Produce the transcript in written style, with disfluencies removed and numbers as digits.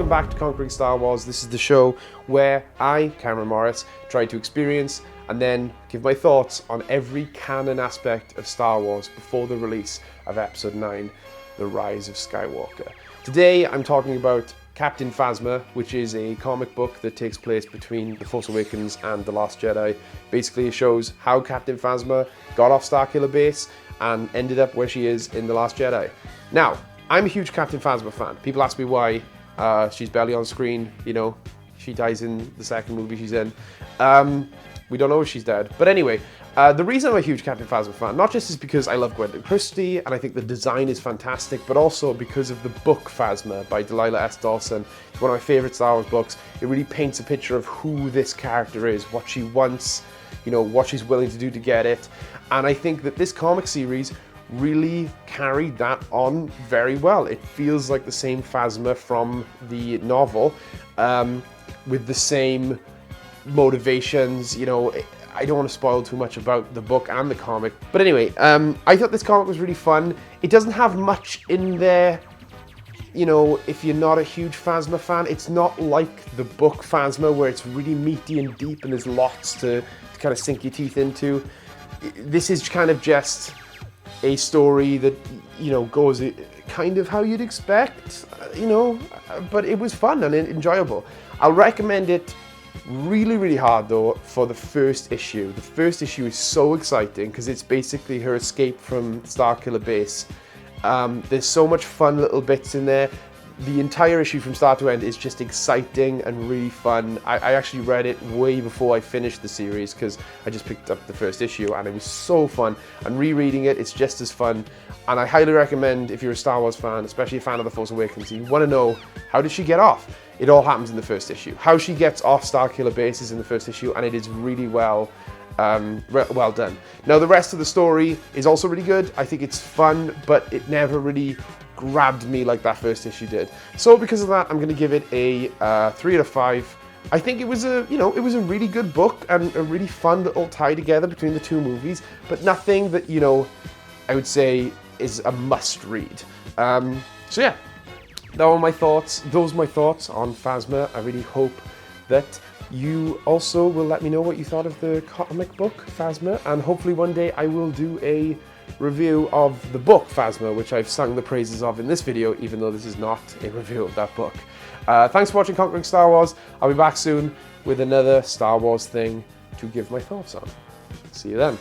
welcome back to Conquering Star Wars. This is the show where I, Cameron Morris, try to experience and then give my thoughts on every canon aspect of Star Wars before the release of Episode 9, The Rise of Skywalker. Today I'm talking about Captain Phasma, which is a comic book that takes place between The Force Awakens and The Last Jedi. Basically it shows how Captain Phasma got off Starkiller Base and ended up where she is in The Last Jedi. Now, I'm a huge Captain Phasma fan. People ask me why. She's barely on screen, you know, she dies in the second movie she's in. We don't know if she's dead. But anyway, the reason I'm a huge Captain Phasma fan, not just is because I love Gwen Christie and I think the design is fantastic, but also because of the book Phasma by Delilah S. Dawson. It's one of my favorite Star Wars books. It really paints a picture of who this character is, what she wants, you know, what she's willing to do to get it. And I think that this comic series really carried that on very well. It feels like the same Phasma from the novel, with the same motivations. You know, I don't want to spoil too much about the book and the comic, but anyway, I thought this comic was really fun. It doesn't have much in there, you know, if you're not a huge Phasma fan. It's not like the book Phasma where it's really meaty and deep and there's lots to kind of sink your teeth into. This is kind of just a story that, you know, goes kind of how you'd expect, you know, but it was fun and enjoyable. I'll recommend it really, really hard though for the first issue. The first issue is so exciting because it's basically her escape from Starkiller Base. There's so much fun little bits in there. The entire issue from start to end is just exciting and really fun. I actually read it way before I finished the series because I just picked up the first issue and it was so fun. And rereading it, it's just as fun. And I highly recommend, if you're a Star Wars fan, especially a fan of The Force Awakens, you want to know, how did she get off? It all happens in the first issue. How she gets off Starkiller Base is in the first issue, and it is really well done. Now the rest of the story is also really good. I think it's fun, but it never really grabbed me like that first issue did. So because of that, I'm going to give it a 3 out of 5. I think it was a really good book and a really fun little tie together between the two movies, but nothing that, you know, I would say is a must read. So yeah, those are my thoughts on Phasma. I really hope that you also will let me know what you thought of the comic book Phasma, and hopefully one day I will do a review of the book Phasma, which I've sung the praises of in this video, even though this is not a review of that book. Thanks for watching Conquering Star Wars. I'll be back soon with another Star Wars thing to give my thoughts on. See you then.